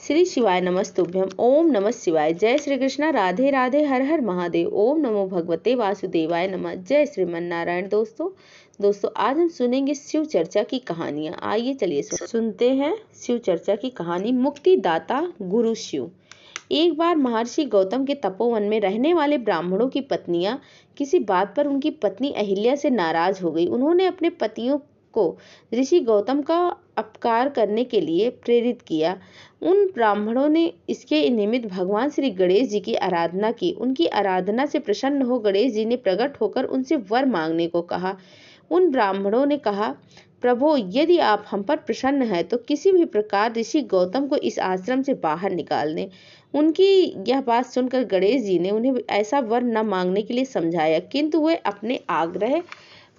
श्री शिवाय नमस्तुभ्यम। ओम नमः शिवाय। जय श्री कृष्णा। राधे राधे। हर हर महादेव। ओम नमो भगवते वासुदेवाय नमः। जय श्रीमन नारायण। दोस्तों आज हम सुनेंगे शिव चर्चा की कहानियां। आइए चलिए सुनते हैं शिव चर्चा की कहानी। मुक्तिदाता गुरु शिव। एक बार महर्षि गौतम के तपोवन में रहने वाले ब्राह्मणों की पत्नियां किसी बात पर उनकी पत्नी अहिल्या से नाराज हो गई। उन्होंने अपने पतियों को ऋषि गौतम का अपकार करने के लिए प्रेरित किया। उन ब्राह्मणों ने इसके निमित्त भगवान श्री गणेश जी की आराधना की। उनकी आराधना से प्रसन्न हो गणेश जी ने प्रकट होकर उनसे वर मांगने को कहा। उन ब्राह्मणों ने कहा, प्रभु, यदि आप हम पर प्रसन्न हैं तो किसी भी प्रकार ऋषि गौतम को इस आश्रम से बाहर निकाल दें। उनकी यह बात सुनकर गणेश जी ने उन्हें ऐसा वर न मांगने के लिए समझाया, किंतु वे अपने आग्रह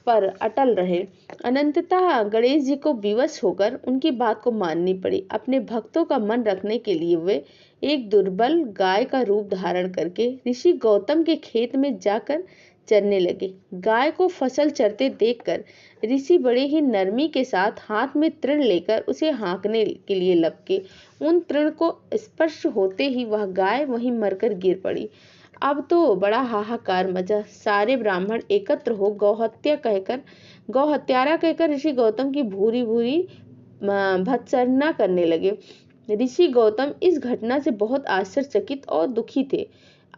पर अटल रहे। अनंततः गणेश जी को विवश होकर उनकी बात को माननी पड़ी। अपने भक्तों का मन रखने के लिए वे एक दुर्बल गाय का रूप धारण करके ऋषि गौतम के खेत में जाकर चरने लगे। गाय को फसल चरते देखकर ऋषि बड़े ही नरमी के साथ हाथ में तृण लेकर उसे हाँकने के लिए लपके। उन तृण को स्पर्श होते ही वह गाय वहीं मरकर गिर पड़ी। अब तो बड़ा हाहाकार मचा। सारे ब्राह्मण एकत्र हो गौहत्यारा कहकर ऋषि गौतम की भूरी भूरी भत्सना करने लगे। ऋषि गौतम इस घटना से बहुत आश्चर्यचकित और दुखी थे।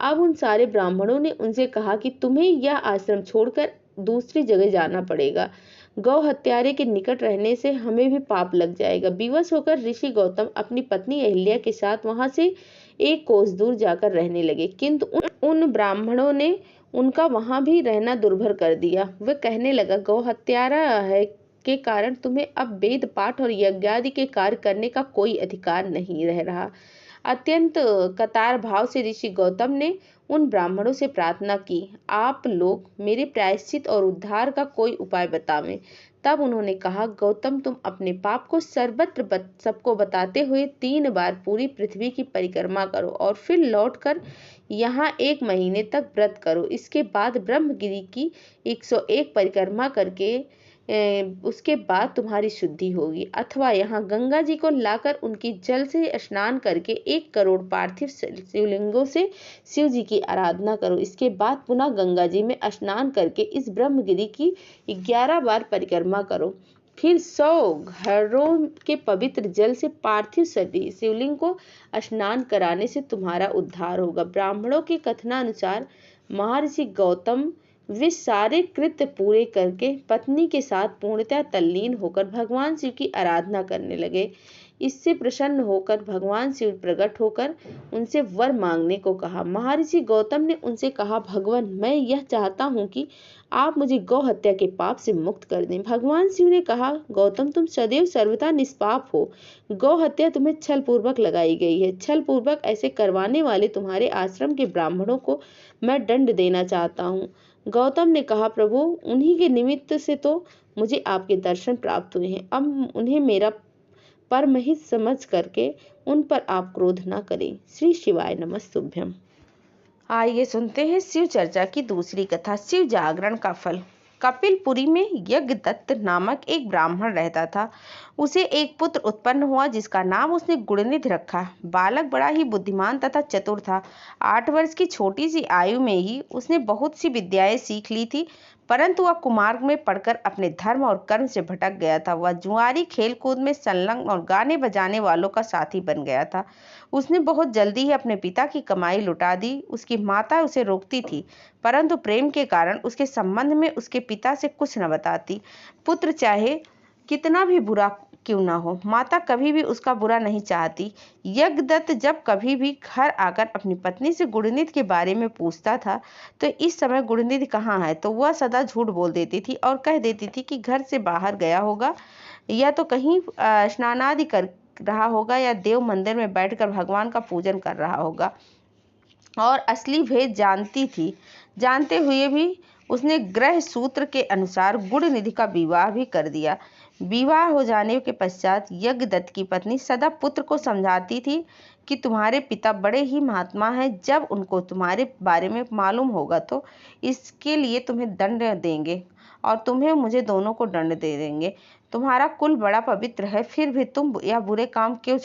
अब उन सारे ब्राह्मणों ने उनसे कहा कि तुम्हें यह आश्रम छोड़कर दूसरी जगह जाना पड़ेगा। गौ हत्यारे के निकट रहने से हमें भी पाप लग जाएगा। विवश होकर ऋषि गौतम अपनी पत्नी अहिल्या के साथ वहां से एक कोस दूर जाकर रहने लगे, किंतु उन ब्राह्मणों ने उनका वहां भी रहना दुर्भर कर दिया। वे कहने लगा, गौ हत्यारा है के कारण तुम्हें अब वेद पाठ और यज्ञादि के कार्य करने का कोई अधिकार नहीं रह रहा। अत्यंत कतार भाव से ऋषि गौतम ने उन ब्राह्मणों से प्रार्थना की, आप लोग मेरे प्रायश्चित और उद्धार का कोई उपाय बतावें। तब उन्होंने कहा, गौतम, तुम अपने पाप को सर्वत्र सबको बताते हुए 3 बार पूरी पृथ्वी की परिक्रमा करो और फिर लौटकर यहाँ 1 महीने तक व्रत करो। इसके बाद ब्रह्मगिरि की 101 परिक्रमा करके उसके बाद तुम्हारी शुद्धि होगी। अथवा यहाँ गंगा जी को लाकर उनकी जल से स्नान करके 1 करोड़ पार्थिव शिवलिंगों से शिव जी की आराधना करो। इसके बाद पुनः गंगा जी में स्नान करके इस ब्रह्मगिरि की 11 बार परिक्रमा करो। फिर 100 घरों के पवित्र जल से पार्थिव शिवलिंग को स्नान कराने से तुम्हारा उद्धार होगा। ब्राह्मणों के कथनानुसार महर्षि गौतम वे सारे कृत्य पूरे करके पत्नी के साथ पूर्णतः तल्लीन होकर भगवान शिव की आराधना करने लगे। इससे प्रसन्न होकर भगवान शिव प्रकट होकर उनसे वर मांगने को कहा। महर्षि गौतम ने उनसे कहा, भगवान, मैं यह चाहता हूँ कि आप मुझे गौ हत्या के पाप से मुक्त कर दें। भगवान शिव ने कहा, गौतम, तुम सदैव सर्वथा निष्पाप हो। गौ हत्या तुम्हें छल पूर्वक लगाई गई है। छल पूर्वक ऐसे करवाने वाले तुम्हारे आश्रम के ब्राह्मणों को मैं दंड देना चाहता हूँ। गौतम ने कहा, प्रभु, उन्हीं के निमित्त से तो मुझे आपके दर्शन प्राप्त हुए हैं। अब उन्हें मेरा परमहित समझ करके उन पर आप क्रोध न करें। श्री शिवाय नमस्तुभ्यम। आइए सुनते हैं शिव चर्चा की दूसरी कथा, शिव जागरण का फल। कपिलपुरी में यज्ञदत्त नामक एक ब्राह्मण रहता था। उसे एक पुत्र उत्पन्न हुआ जिसका नाम उसने गुणनिधि रखा। बालक बड़ा ही बुद्धिमान तथा चतुर था। 8 वर्ष की छोटी सी आयु में ही उसने बहुत सी विद्याएं सीख ली थी, परंतु वह कुमार्ग में पढ़कर अपने धर्म और कर्म से भटक गया था। वह जुआरी, खेलकूद में संलग्न और गाने बजाने वालों का साथी बन गया था। उसने बहुत जल्दी ही अपने पिता की कमाई लुटा दी। उसकी माता उसे रोकती थी, परंतु प्रेम के कारण उसके संबंध में उसके पिता से कुछ न बताती। पुत्र चाहे कितना भी बुरा क्यों ना हो, माता कभी भी उसका बुरा नहीं चाहती। यज्ञदत्त जब कभी भी घर आकर अपनी पत्नी से गुणनिधि के बारे में पूछता था तो इस समय गुणनिधि कहाँ है, तो वह सदा झूठ बोल देती थी और कह देती थी कि घर से बाहर गया होगा, या तो कहीं स्नानादि कर रहा होगा, या देव मंदिर में बैठकर भगवान का पूजन कर रहा होगा। और असली भेद जानती थी। जानते हुए भी उसने ग्रह सूत्र के अनुसार गुणनिधि का विवाह भी कर दिया। विवाह हो जाने के पश्चात यज्ञदत्त की पत्नी सदा पुत्र को समझाती थी कि तुम्हारे पिता बड़े ही महात्मा हैं। जब उनको तुम्हारे बारे में मालूम होगा तो इसके लिए तुम्हें दंड देंगे और तुम्हें मुझे दोनों को दंड दे देंगे। तुम्हारा कुल बड़ा पवित्र है, फिर भी तुम यह बुरे काम क्यों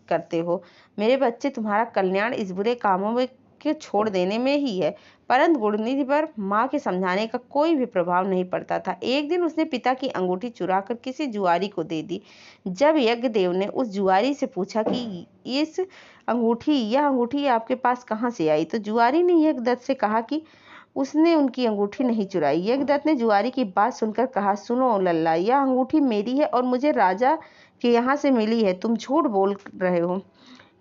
करते हो? मेरे बच्चे, तुम्हारा कल्याण इस बुरे कामों में के छोड़ देने में ही है। परंतु गुणनिधि पर माँ के समझाने का कोई भी प्रभाव नहीं पड़ता था। एक दिन उसने पिता की अंगूठी चुरा कर किसी जुआरी को दे दी। जब यज्ञदेव ने उस जुआरी से पूछा कि यह अंगूठी आपके पास कहाँ से आई, तो जुआरी ने यज्ञदत्त से कहा कि उसने उनकी अंगूठी नहीं चुराई। यज्ञदत्त ने जुआरी की बात सुनकर कहा, सुनो लल्ला, यह अंगूठी मेरी है और मुझे राजा के यहाँ से मिली है। तुम झूठ बोल रहे हो,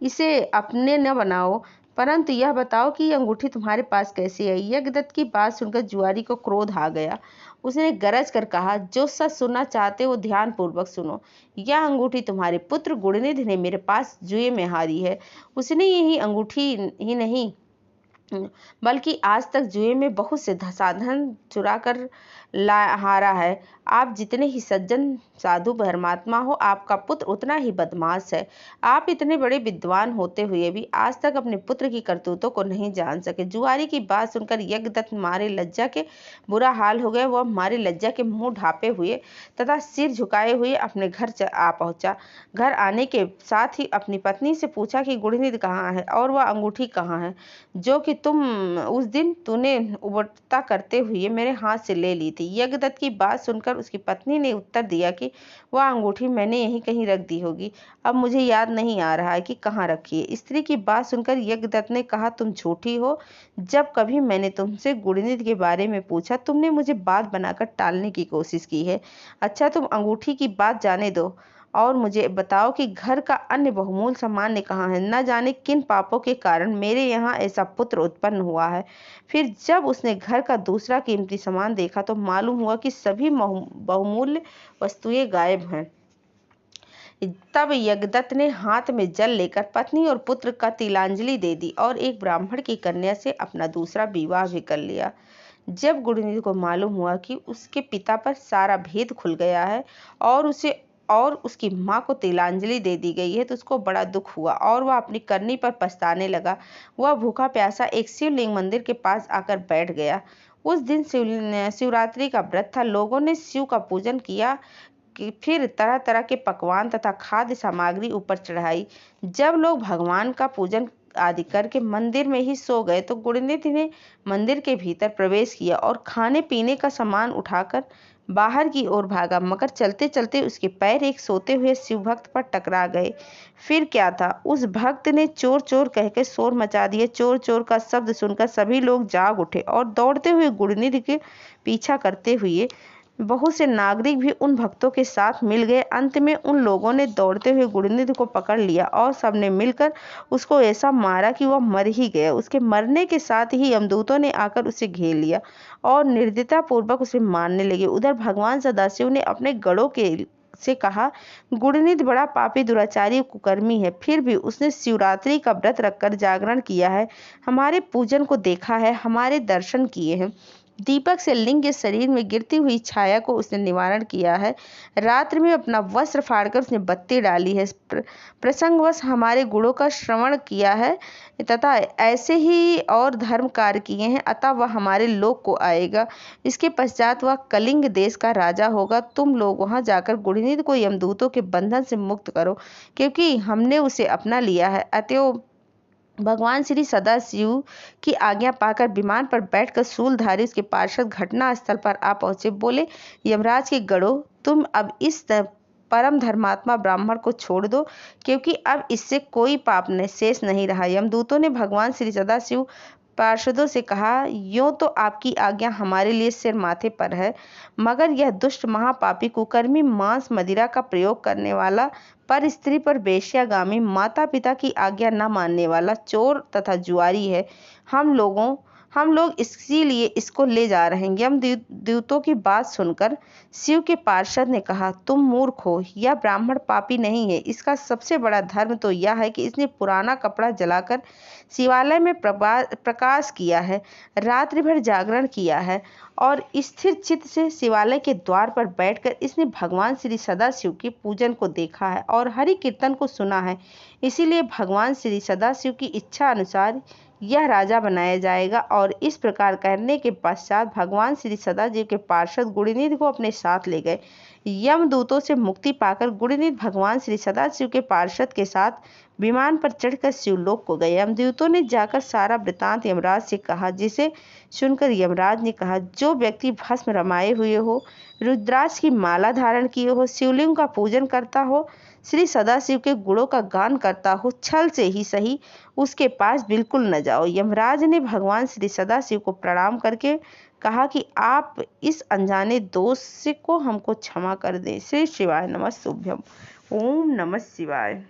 इसे अपने न बनाओ, परंतु यह बताओ कि यह अंगूठी तुम्हारे पास कैसे आई? यज्ञदत्त की बात सुनकर जुआरी को क्रोध आ गया। उसने गरज कर कहा, जो सच सुनना चाहते हो ध्यान पूर्वक सुनो। यह अंगूठी तुम्हारे पुत्र गुणनिधि ने मेरे पास जुए में हारी है। उसने यही अंगूठी ही नहीं बल्कि आज तक जुए में बहुत से साधन चुरा कर हारा है। आप जितने ही सज्जन साधु धर्मात्मा हो, आपका पुत्र उतना ही बदमाश है। आप इतने बड़े विद्वान होते हुए भी आज तक अपने पुत्र की करतूतों को नहीं जान सके। जुआरी की बात सुनकर यज्ञदत्त मारे लज्जा के बुरा हाल हो गया। वह मारे लज्जा के मुंह ढापे हुए तथा सिर झुकाए हुए अपने घर आ पहुंचा। घर आने के साथ ही अपनी पत्नी से पूछा कि गुणनिधि कहाँ है और वह अंगूठी कहाँ है जो कि उस दिन तूने उबटता करते हुए मेरे हाथ से ले ली थी। यज्ञदत्त की बात सुनकर उसकी पत्नी ने उत्तर दिया कि वह अंगूठी मैंने यहीं कहीं रख दी होगी, अब मुझे याद नहीं आ रहा है कि कहाँ रखी है। स्त्री की बात सुनकर यज्ञदत्त ने कहा, तुम झूठी हो। जब कभी मैंने तुमसे गुणनिधि के बारे में पूछा, तुमने मुझे बात बनाकर टालने की कोशिश की है। अच्छा, तुम अंगूठी की बात जाने दो और मुझे बताओ कि घर का अन्य बहुमूल्य सामान्य कहाँ है? न जाने किन पापों के कारण मेरे यहाँ ऐसा पुत्र उत्पन्न हुआ है। फिर जब उसने घर का दूसरा कीमती सामान देखा तो मालूम हुआ कि सभी बहुमूल्य वस्तुएं गायब हैं। तब यज्ञदत्त ने हाथ में जल लेकर पत्नी और पुत्र का तिलांजलि दे दी और एक ब्राह्मण की कन्या से अपना दूसरा विवाह भी कर लिया। जब गुणनिधि को मालूम हुआ कि उसके पिता पर सारा भेद खुल गया है और उसकी माँ को तिलांजलि दे दी गई है, तो उसको बड़ा दुख हुआ और वह अपनी करनी पर पछताने लगा। वह भूखा प्यासा एक शिवलिंग मंदिर के पास आकर बैठ गया। उस दिन शिवरात्रि का व्रत था। लोगों ने शिव का पूजन किया कि फिर तरह तरह के पकवान तथा खाद्य सामग्री ऊपर चढ़ाई। जब लोग भगवान का पूजन आदि करके मंदिर में ही सो गए तो गुणनिधि ने मंदिर के भीतर प्रवेश किया और खाने पीने का सामान उठाकर बाहर की ओर भागा, मगर चलते चलते उसके पैर एक सोते हुए शिव भक्त पर टकरा गए। फिर क्या था, उस भक्त ने चोर चोर कहकर शोर मचा दिया। चोर चोर का शब्द सुनकर सभी लोग जाग उठे और दौड़ते हुए गुणनिधि के पीछा करते हुए बहुत से नागरिक भी उन भक्तों के साथ मिल गए। अंत में उन लोगों ने दौड़ते हुए गुणनिधि को पकड़ लिया और सबने मिलकर उसको ऐसा मारा कि वह मर ही गया। उसके मरने के साथ ही यमदूतों ने आकर उसे घेर लिया और निर्दयता पूर्वक उसे मारने लगे। उधर भगवान सदाशिव ने अपने गढ़ों के से कहा, गुणनिधि बड़ा पापी दुराचारी कुकर्मी है, फिर भी उसने शिवरात्रि का व्रत रखकर जागरण किया है, हमारे पूजन को देखा है, हमारे दर्शन किए हैं। दीपक से लिंग के शरीर में गिरती हुई छाया को उसने निवारण किया है। रात्रि में अपना वस्त्र फाड़कर उसने बत्ती डाली है। प्रसंगवश हमारे गुणों का श्रवण किया है तथा ऐसे ही और धर्म कार्य किए हैं, अतः वह हमारे लोक को आएगा। इसके पश्चात वह कलिंग देश का राजा होगा। तुम लोग वहां जाकर गुणनिधि को यमदूतों के बंधन से मुक्त करो, क्योंकि हमने उसे अपना लिया है। अतएव भगवान श्री सदाशिव की आज्ञा पाकर विमान पर बैठकर शूलधारी उसके पार्षद घटना स्थल पर आ पहुंचे। बोले, यमराज के गढ़ो, तुम अब इस परम धर्मात्मा ब्राह्मण को छोड़ दो, क्योंकि अब इससे कोई पाप शेष नहीं रहा। यमदूतों ने भगवान श्री सदाशिव पार्षदों से कहा, यूं तो आपकी आज्ञा हमारे लिए सिर माथे पर है, मगर यह दुष्ट महापापी कुकर्मी मांस मदिरा का प्रयोग करने वाला, पर स्त्री पर वेश्यागामी, माता पिता की आज्ञा न मानने वाला चोर तथा जुआरी है। हम लोग इसीलिए इसको ले जा रहे हैं। यमदूतों की बात सुनकर शिव के पार्षद ने कहा, तुम मूर्ख हो, यह ब्राह्मण पापी नहीं है। इसका सबसे बड़ा धर्म तो यह है कि इसने पुराना कपड़ा जलाकर शिवालय में प्रकाश किया है, रात्रि भर जागरण किया है और स्थिर चित्त से शिवालय के द्वार पर बैठकर इसने भगवान श्री सदाशिव के पूजन को देखा है और हरि कीर्तन को सुना है। इसीलिए भगवान श्री सदाशिव की इच्छा अनुसार यह राजा बनाया जाएगा। और इस प्रकार करने के पश्चात भगवान श्री सदाशिव के पार्षद गुणनिधि को अपने साथ ले गए। यमदूतों से मुक्ति पाकर गुणनिधि भगवान श्री सदाशिव के पार्षद के साथ विमान पर चढ़कर शिवलोक को गए। यमदूतों ने जाकर सारा वृतांत यमराज से कहा, जिसे सुनकर यमराज ने कहा, जो व्यक्ति भस्म रमाए हुए हो, रुद्राक्ष की माला धारण किए हो, शिवलिंग का पूजन करता हो, श्री सदाशिव के गुणों का गान करता हो, छल से ही सही उसके पास बिल्कुल न जाओ। यमराज ने भगवान श्री सदाशिव को प्रणाम करके कहा कि आप इस अनजाने दोष को हमको क्षमा कर दें। श्री शिवाय नमः शुभ्यम। ओम नमः शिवाय।